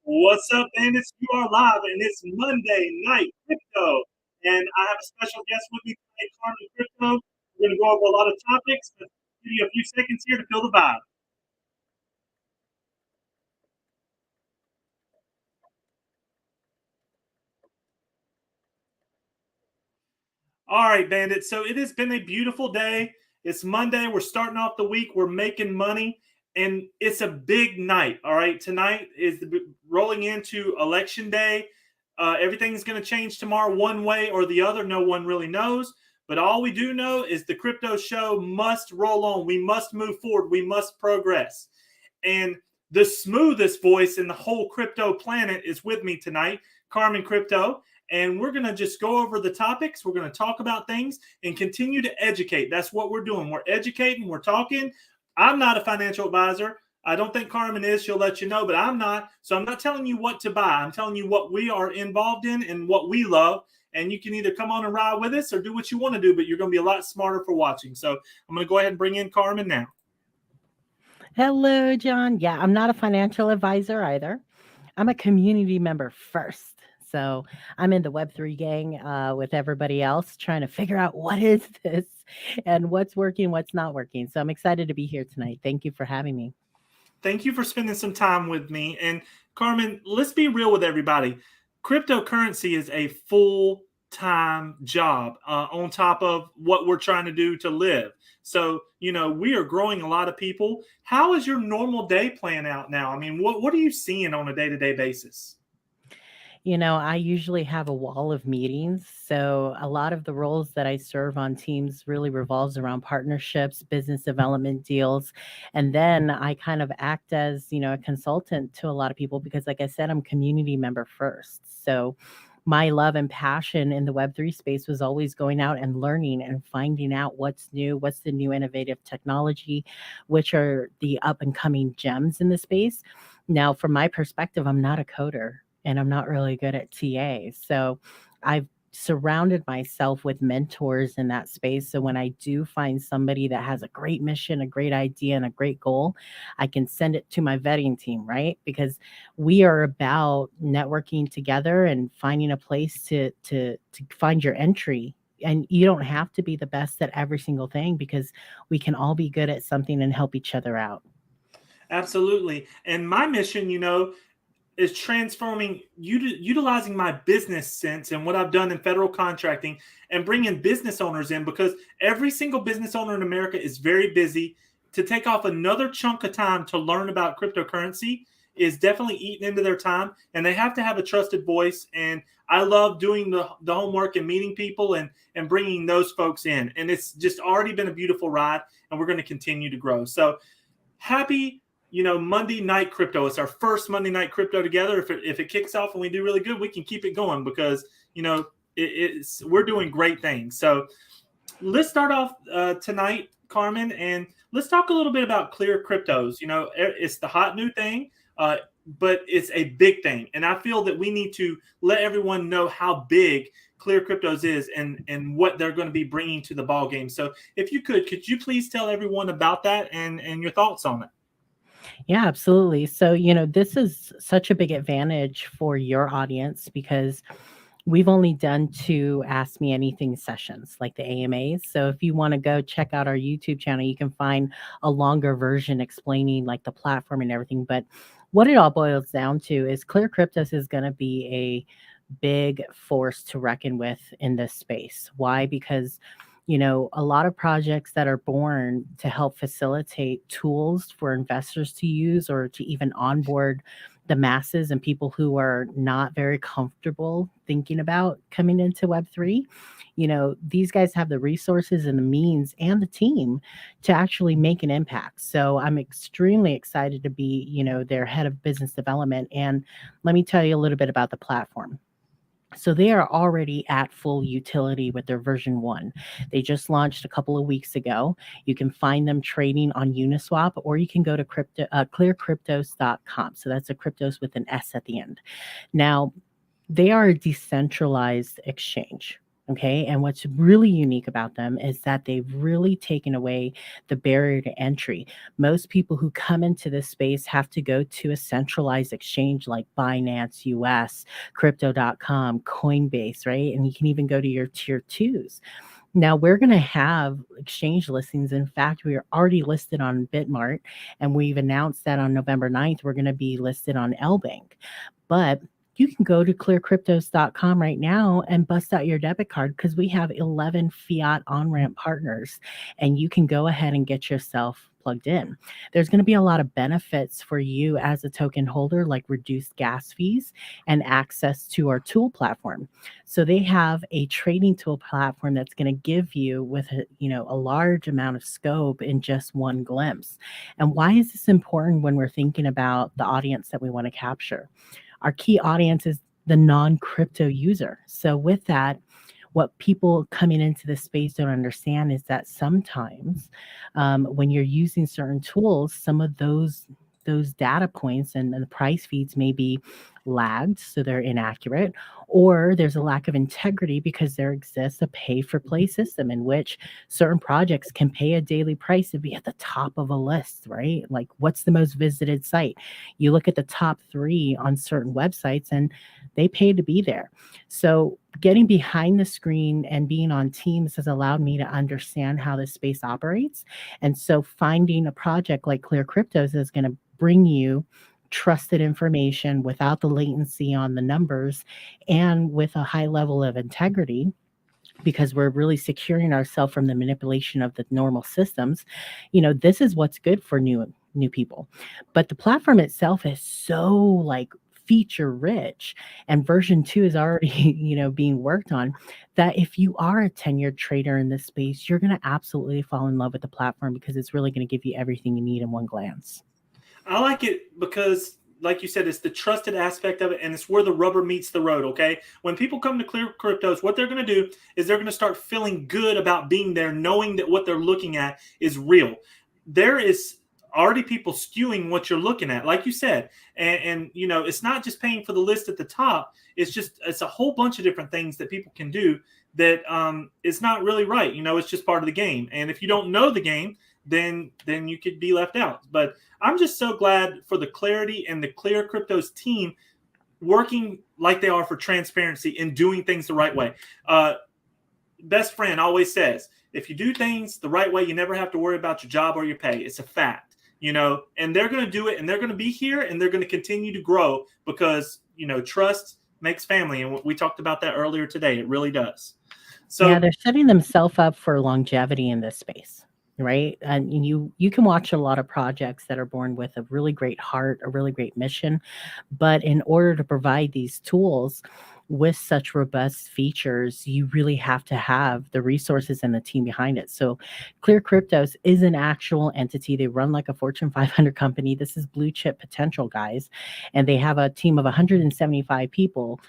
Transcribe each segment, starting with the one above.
What's up, bandits? You are live, and it's Monday night crypto. And I have a special guest with me today, Carmen Crypto. We're going to go over a lot of topics, but give you a few seconds here to feel the vibe. All right, bandits. So it has been a beautiful day. It's Monday. We're starting off the week. We're making money, and it's a big night. All right, tonight is rolling into election day. Everything's going to change tomorrow, one way or the other. No one really knows. But all we do know is the crypto show must roll on. We must move forward. We must progress. And the smoothest voice in the whole crypto planet is with me tonight, Carmen Crypto. And we're going to just go over the topics. We're going to talk about things and continue to educate. That's what we're doing. We're educating, we're talking. I'm not a financial advisor. I don't think Carmen is. She'll let you know, but I'm not. So I'm not telling you what to buy. I'm telling you what we are involved in and what we love. And you can either come on and ride with us or do what you want to do, but you're going to be a lot smarter for watching. So I'm going to go ahead and bring in Carmen now. Hello, John. Yeah, I'm not a financial advisor either. I'm a community member first. So I'm in the Web3 gang with everybody else trying to figure out what is this and what's working, what's not working. So I'm excited to be here tonight. Thank you for having me. Thank you for spending some time with me. And Carmen, let's be real with everybody. Cryptocurrency is a full-time job on top of what we're trying to do to live. So, we are growing a lot of people. How is your normal day playing out now? I mean, what are you seeing on a day-to-day basis? I usually have a wall of meetings. So a lot of the roles that I serve on teams really revolves around partnerships, business development deals. And then I kind of act as, a consultant to a lot of people because like I said, I'm community member first. So my love and passion in the Web3 space was always going out and learning and finding out what's new, what's the new innovative technology, which are the up and coming gems in the space. Now, from my perspective, I'm not a coder and I'm not really good at TA. So I've surrounded myself with mentors in that space. So when I do find somebody that has a great mission, a great idea, and a great goal, I can send it to my vetting team, right? Because we are about networking together and finding a place to find your entry. And you don't have to be the best at every single thing because we can all be good at something and help each other out. Absolutely. And my mission, is transforming, utilizing my business sense and what I've done in federal contracting and bringing business owners in because every single business owner in America is very busy. To take off another chunk of time to learn about cryptocurrency is definitely eating into their time, and they have to have a trusted voice. And I love doing the homework and meeting people and bringing those folks in. And it's just already been a beautiful ride, and we're going to continue to grow. So happy Monday night crypto. It's our first Monday night crypto together. If it kicks off and we do really good, we can keep it going because we're doing great things. So let's start off tonight, Carmen, and let's talk a little bit about Clear Cryptos. It's the hot new thing, but it's a big thing, and I feel that we need to let everyone know how big Clear Cryptos is and what they're going to be bringing to the ball game. So if you could you please tell everyone about that and your thoughts on it? Yeah, absolutely. So, this is such a big advantage for your audience because we've only done 2 Ask Me Anything sessions, like the AMAs. So if you want to go check out our YouTube channel, you can find a longer version explaining like the platform and everything. But what it all boils down to is Clear Cryptos is going to be a big force to reckon with in this space. Why? Because a lot of projects that are born to help facilitate tools for investors to use or to even onboard the masses and people who are not very comfortable thinking about coming into Web3. These guys have the resources and the means and the team to actually make an impact. So I'm extremely excited to be, their head of business development. And let me tell you a little bit about the platform. So they are already at full utility with their version 1. They just launched a couple of weeks ago. You can find them trading on Uniswap, or you can go to clearcryptos.com. So that's a cryptos with an S at the end. Now, they are a decentralized exchange. Okay. And what's really unique about them is that they've really taken away the barrier to entry. Most people who come into this space have to go to a centralized exchange like Binance US, crypto.com, Coinbase, right? And you can even go to your tier twos. Now we're going to have exchange listings. In fact, we are already listed on Bitmart, and we've announced that on November 9th, we're going to be listed on LBank. But you can go to clearcryptos.com right now and bust out your debit card because we have 11 fiat on ramp partners, and you can go ahead and get yourself plugged in. There's going to be a lot of benefits for you as a token holder, like reduced gas fees and access to our tool platform. So they have a trading tool platform that's going to give you with a large amount of scope in just one glimpse. And why is this important when we're thinking about the audience that we want to capture? Our key audience is the non-crypto user. So with that, what people coming into this space don't understand is that sometimes when you're using certain tools, some of those data points and the price feeds may be lagged, so they're inaccurate, or there's a lack of integrity because there exists a pay for play system in which certain projects can pay a daily price to be at the top of a list, right? Like, what's the most visited site? You look at the top 3 on certain websites and they pay to be there. So getting behind the screen and being on teams has allowed me to understand how this space operates. And so finding a project like Clear Cryptos is going to bring you trusted information without the latency on the numbers and with a high level of integrity, because we're really securing ourselves from the manipulation of the normal systems. This is what's good for new people. But the platform itself is so like feature rich, and version 2 is already being worked on, that if you are a tenured trader in this space, you're going to absolutely fall in love with the platform because it's really going to give you everything you need in one glance. I like it because, like you said, it's the trusted aspect of it, and it's where the rubber meets the road, okay? When people come to Clear Cryptos, what they're going to do is they're going to start feeling good about being there, knowing that what they're looking at is real. There is already people skewing what you're looking at, like you said. And it's not just paying for the list at the top. It's a whole bunch of different things that people can do that is not really right. It's just part of the game. And if you don't know the game, then you could be left out. But I'm just so glad for the clarity and the Clear Cryptos team working like they are for transparency and doing things the right way. Best friend always says, if you do things the right way, you never have to worry about your job or your pay. It's a fact, and they're going to do it, and they're going to be here, and they're going to continue to grow because, trust makes family. And we talked about that earlier today. It really does. So yeah, they're setting themselves up for longevity in this space, right? And you can watch a lot of projects that are born with a really great heart, a really great mission, but in order to provide these tools with such robust features, you really have to have the resources and the team behind it. So Clear Cryptos is an actual entity. They run like a Fortune 500 company. This is blue chip potential, guys. And they have a team of 175 people,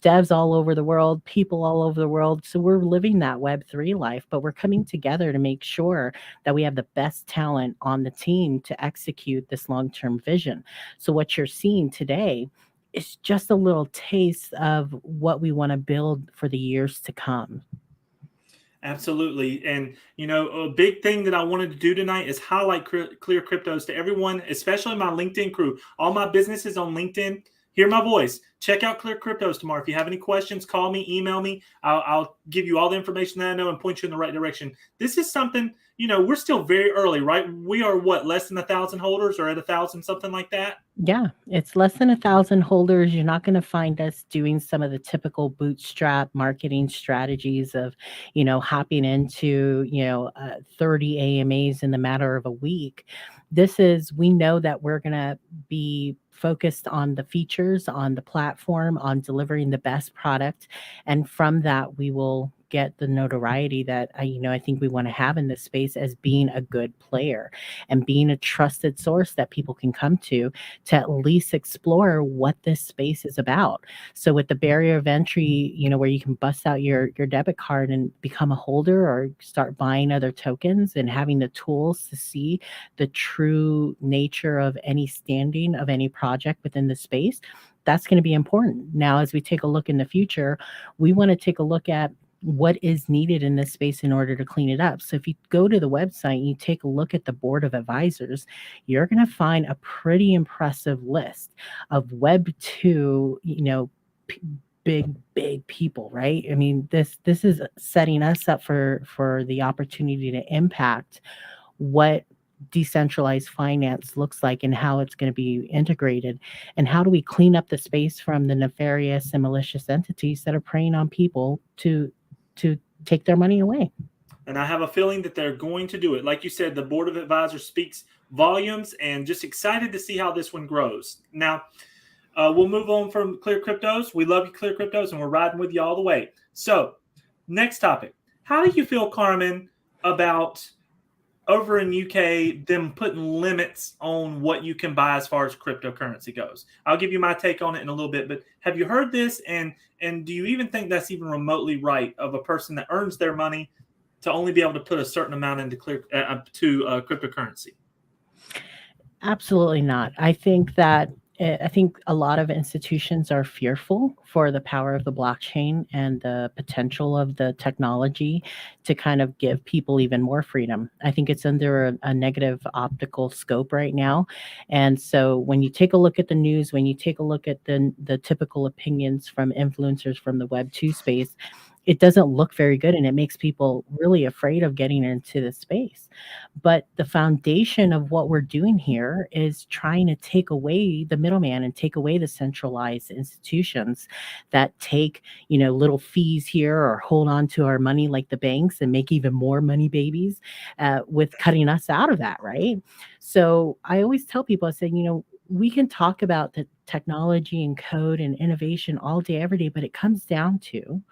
devs all over the world, people all over the world. So we're living that Web3 life, but we're coming together to make sure that we have the best talent on the team to execute this long-term vision. So what you're seeing today is just a little taste of what we want to build for the years to come. absolutely. And, a big thing that I wanted to do tonight is highlight Clear Cryptos to everyone, especially my LinkedIn crew. All my businesses on LinkedIn, hear my voice. Check out Clear Cryptos tomorrow. If you have any questions, call me, email me. I'll give you all the information that I know and point you in the right direction. This is something, we're still very early, right? We are less than 1,000 holders, or at 1,000, something like that? Yeah, it's less than 1,000 holders. You're not going to find us doing some of the typical bootstrap marketing strategies of, hopping into, 30 AMAs in the matter of a week. We know that we're going to be focused on the features, on the platform, on delivering the best product. And from that, we will get the notoriety that I think we want to have in this space as being a good player and being a trusted source that people can come to at least explore what this space is about. So with the barrier of entry, where you can bust out your debit card and become a holder or start buying other tokens and having the tools to see the true nature of any standing of any project within the space, that's going to be important. Now, as we take a look in the future, we want to take a look at what is needed in this space in order to clean it up. So if you go to the website and you take a look at the board of advisors, you're going to find a pretty impressive list of Web 2, p- big people, right? I mean, this is setting us up for the opportunity to impact what decentralized finance looks like and how it's going to be integrated, and how do we clean up the space from the nefarious and malicious entities that are preying on people to take their money away. And I have a feeling that they're going to do it. Like you said, the board of advisors speaks volumes, and just excited to see how this one grows. Now, we'll move on from Clear Cryptos. We love you, Clear Cryptos, and we're riding with you all the way. So, next topic. How do you feel, Carmen, about over in UK them putting limits on what you can buy as far as cryptocurrency goes? I'll give you my take on it in a little bit, but have you heard this? And do you even think that's even remotely right of a person that earns their money to only be able to put a certain amount into cryptocurrency? Absolutely not. I think a lot of institutions are fearful for the power of the blockchain and the potential of the technology to kind of give people even more freedom. I think it's under a negative optical scope right now. And so when you take a look at the news, when you take a look at the typical opinions from influencers from the Web 2 space, it doesn't look very good, and it makes people really afraid of getting into the space. But the foundation of what we're doing here is trying to take away the middleman and take away the centralized institutions that take, little fees here or hold on to our money like the banks and make even more money babies, with cutting us out of that, right? So I always tell people, I say, we can talk about the technology and code and innovation all day, every day, but it comes down to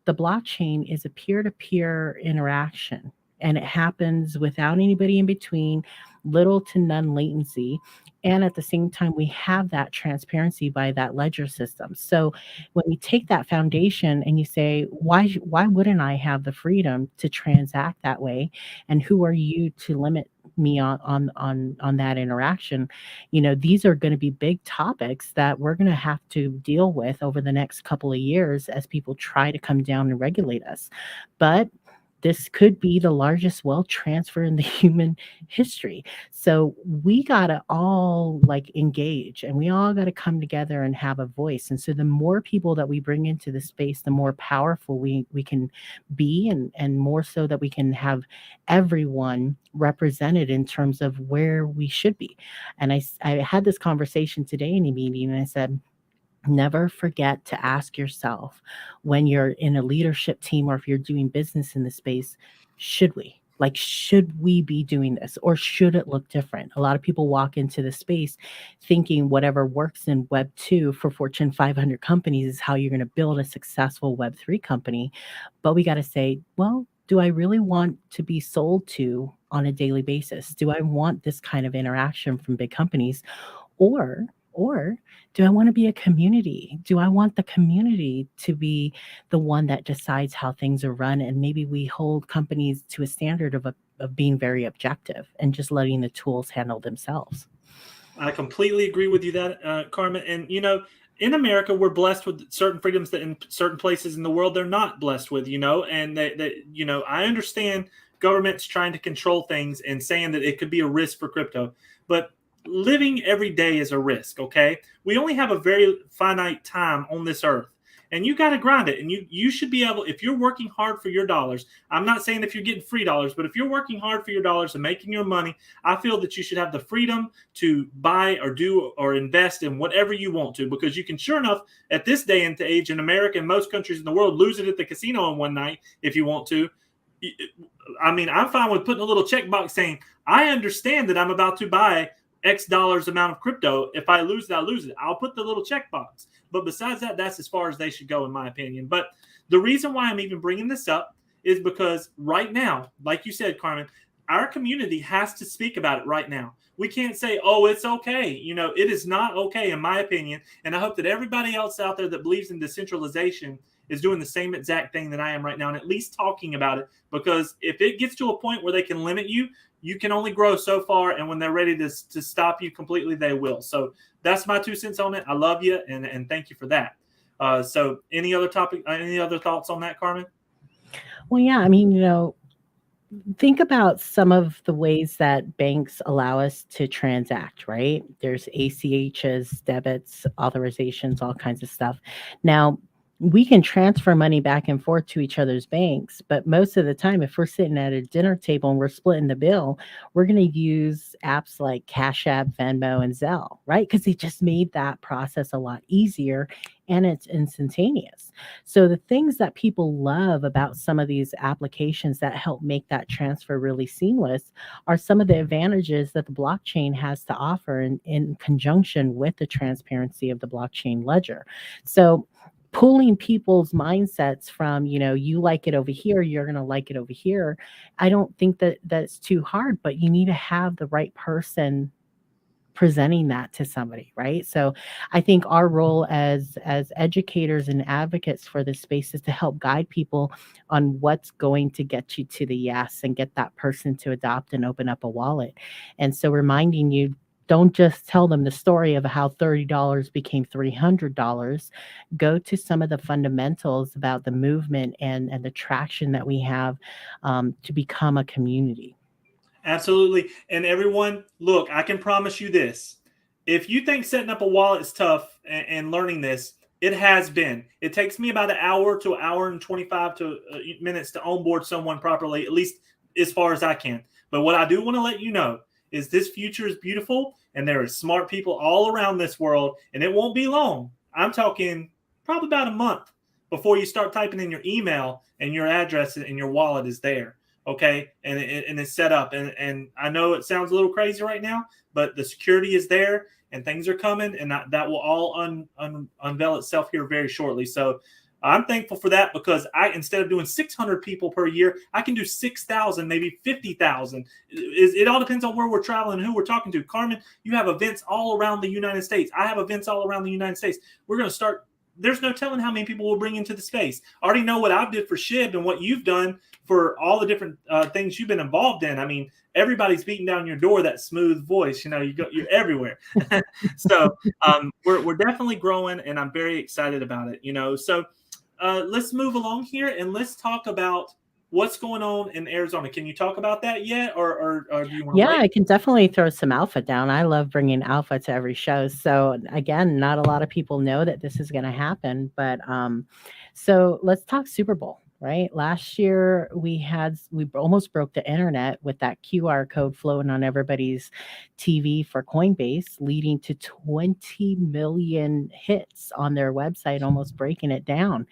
the blockchain is a peer-to-peer interaction, and it happens without anybody in between, little to none latency, and at the same time we have that transparency by that ledger system. So when you take that foundation and you say, why wouldn't I have the freedom to transact that way, and who are you to limit me on that interaction? These are going to be big topics that we're going to have to deal with over the next couple of years as people try to come down and regulate us. But this could be the largest wealth transfer in the human history. So we got to all engage, and we all got to come together and have a voice. And so the more people that we bring into the space, the more powerful we can be, and more so that we can have everyone represented in terms of where we should be. And I had this conversation today in a meeting, and I said, never forget to ask yourself, when you're in a leadership team or if you're doing business in the space, should we? Should we be doing this, or should it look different? A lot of people walk into the space thinking whatever works in Web 2 for Fortune 500 companies is how you're going to build a successful Web 3 company. But we got to say, well, do I really want to be sold to on a daily basis? Do I want this kind of interaction from big companies? Or do I want to be a community? Do I want the community to be the one that decides how things are run? And maybe we hold companies to a standard of being very objective and just letting the tools handle themselves. I completely agree with you that, Carmen. And in America, we're blessed with certain freedoms that in certain places in the world they're not blessed with. And I understand governments trying to control things and saying that it could be a risk for crypto, but living every day is a risk. Okay, we only have a very finite time on this earth, and you got to grind it. And you should be able, if you're working hard for your dollars. I'm not saying if you're getting free dollars, but if you're working hard for your dollars and making your money, I feel that you should have the freedom to buy or do or invest in whatever you want to, because you can, sure enough, at this day and age in America and most countries in the world, lose it at the casino in one night if you want to. I mean, I'm fine with putting a little checkbox saying, I understand that I'm about to buy X dollars amount of crypto. If I lose it, I lose it. I'll put the little checkbox. But besides that, that's as far as they should go, in my opinion. But the reason why I'm even bringing this up is because right now, like you said, Carmen, our community has to speak about it right now. We can't say, oh, it's okay. It is not okay, in my opinion. And I hope that everybody else out there that believes in decentralization is doing the same exact thing that I am right now, and at least talking about it. Because if it gets to a point where they can limit you, you can only grow so far, and when they're ready to stop you completely, they will. So that's my 2 cents on it. I love you, and thank you for that. So any other thoughts on that, Carmen? Well, yeah, I mean, think about some of the ways that banks allow us to transact, right? There's ACHs, debits, authorizations, all kinds of stuff. Now, we can transfer money back and forth to each other's banks, but most of the time, if we're sitting at a dinner table and we're splitting the bill, we're going to use apps like Cash App, Venmo, and Zelle, right? Because they just made that process a lot easier and it's instantaneous. So the things that people love about some of these applications that help make that transfer really seamless are some of the advantages that the blockchain has to offer in conjunction with the transparency of the blockchain ledger. So pulling people's mindsets from, you like it over here, you're going to like it over here. I don't think that that's too hard, but you need to have the right person presenting that to somebody, right? So I think our role as educators and advocates for this space is to help guide people on what's going to get you to the yes and get that person to adopt and open up a wallet. And so reminding you, don't just tell them the story of how $30 became $300. Go to some of the fundamentals about the movement and the traction that we have to become a community. Absolutely. And everyone, look, I can promise you this. If you think setting up a wallet is tough and learning this, it has been. It takes me about an hour to an hour and 25 minutes to onboard someone properly, at least as far as I can. But what I do want to let you know is this future is beautiful and there are smart people all around this world, and it won't be long. I'm talking probably about a month before you start typing in your email and your address and your wallet is there. Okay, and it's set up, and I know it sounds a little crazy right now, but the security is there and things are coming, and that will all unveil itself here very shortly. So I'm thankful for that, because I, instead of doing 600 people per year, I can do 6,000, maybe 50,000. It all depends on where we're traveling and who we're talking to. Carmen, you have events all around the United States. I have events all around the United States. We're going to start. There's no telling how many people we'll bring into the space. I already know what I did for SHIB and what you've done for all the different things you've been involved in. I mean, everybody's beating down your door, that smooth voice. You're everywhere. So we're definitely growing, and I'm very excited about it. So let's move along here and let's talk about what's going on in Arizona. Can you talk about that yet, or do you want to Yeah, wait? I can definitely throw some alpha down. I love bringing alpha to every show. So again, not a lot of people know that this is going to happen, but so let's talk Super Bowl, right? Last year we almost broke the internet with that QR code floating on everybody's TV for Coinbase, leading to 20 million hits on their website, almost breaking it down.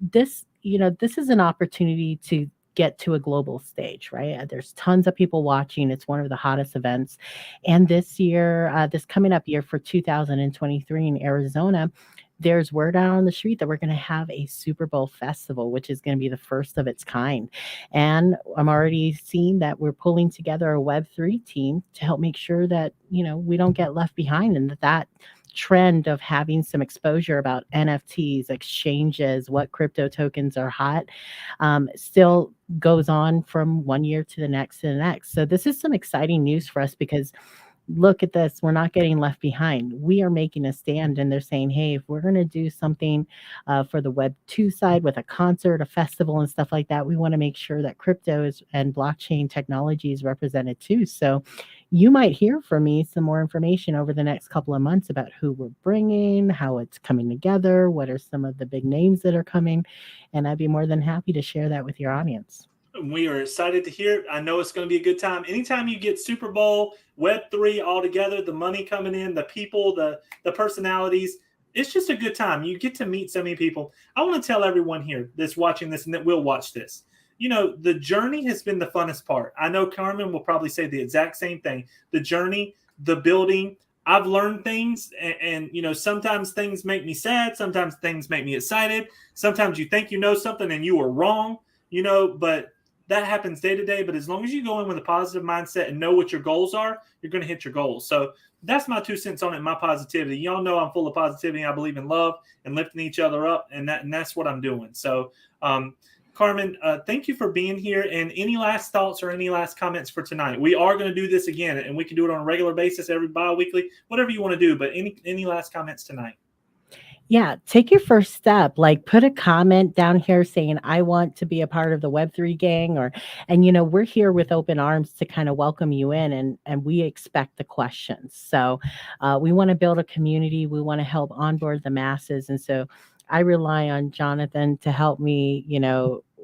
This is an opportunity to get to a global stage, right? There's tons of people watching. It's one of the hottest events. And this year, this coming up year for 2023 in Arizona, there's word out on the street that we're going to have a Super Bowl festival, which is going to be the first of its kind. And I'm already seeing that we're pulling together a Web3 team to help make sure that, we don't get left behind, and that trend of having some exposure about NFTs, exchanges, what crypto tokens are hot, still goes on from one year to the next to the next. So this is some exciting news for us, because look at this, we're not getting left behind. We are making a stand, and they're saying, hey, if we're going to do something for the Web 2 side with a concert, a festival, and stuff like that, we want to make sure that crypto and blockchain technology is represented too. So you might hear from me some more information over the next couple of months about who we're bringing, how it's coming together, what are some of the big names that are coming, and I'd be more than happy to share that with your audience. We are excited to hear it. I know it's going to be a good time. Anytime you get Super Bowl, Web3 all together, the money coming in, the people, the personalities, it's just a good time. You get to meet so many people. I want to tell everyone here that's watching this and that will watch this, the journey has been the funnest part. I know Carmen will probably say the exact same thing. The journey, the building, I've learned things, and sometimes things make me sad. Sometimes things make me excited. Sometimes you think you know something and you are wrong, but that happens day to day. But as long as you go in with a positive mindset and know what your goals are, you're going to hit your goals. So that's my 2 cents on it, my positivity. Y'all know I'm full of positivity. I believe in love and lifting each other up, and that's what I'm doing. So, Carmen, thank you for being here. And any last thoughts or any last comments for tonight? We are going to do this again, and we can do it on a regular basis, every bi-weekly, whatever you want to do. But any last comments tonight? Yeah, take your first step. Like put a comment down here saying I want to be a part of the Web3 gang or and we're here with open arms to kind of welcome you in and we expect the questions. So we want to build a community. We want to help onboard the masses. And so I rely on Jonathan to help me,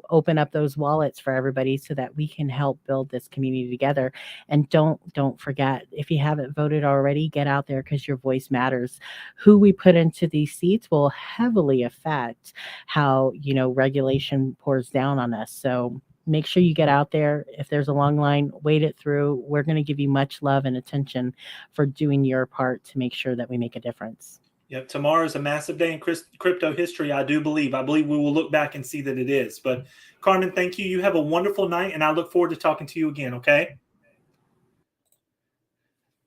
open up those wallets for everybody so that we can help build this community together. And don't forget, if you haven't voted already, get out there because your voice matters. Who we put into these seats will heavily affect how regulation pours down on us. So make sure you get out there. If there's a long line, wait it through. We're going to give you much love and attention for doing your part to make sure that we make a difference. Yep, tomorrow is a massive day in crypto history. I do believe. I believe we will look back and see that it is. But Carmen, thank you. You have a wonderful night, and I look forward to talking to you again. Okay.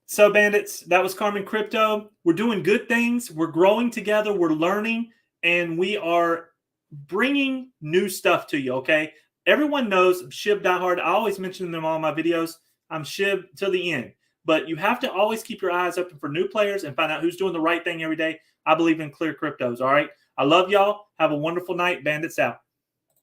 So, bandits, that was Carmen Crypto. We're doing good things. We're growing together. We're learning, and we are bringing new stuff to you. Okay. Everyone knows Shib Diehard. I always mention them in all my videos. I'm Shib till the end. But you have to always keep your eyes open for new players and find out who's doing the right thing every day. I believe in Clear Cryptos. All right. I love y'all. Have a wonderful night. Bandits out.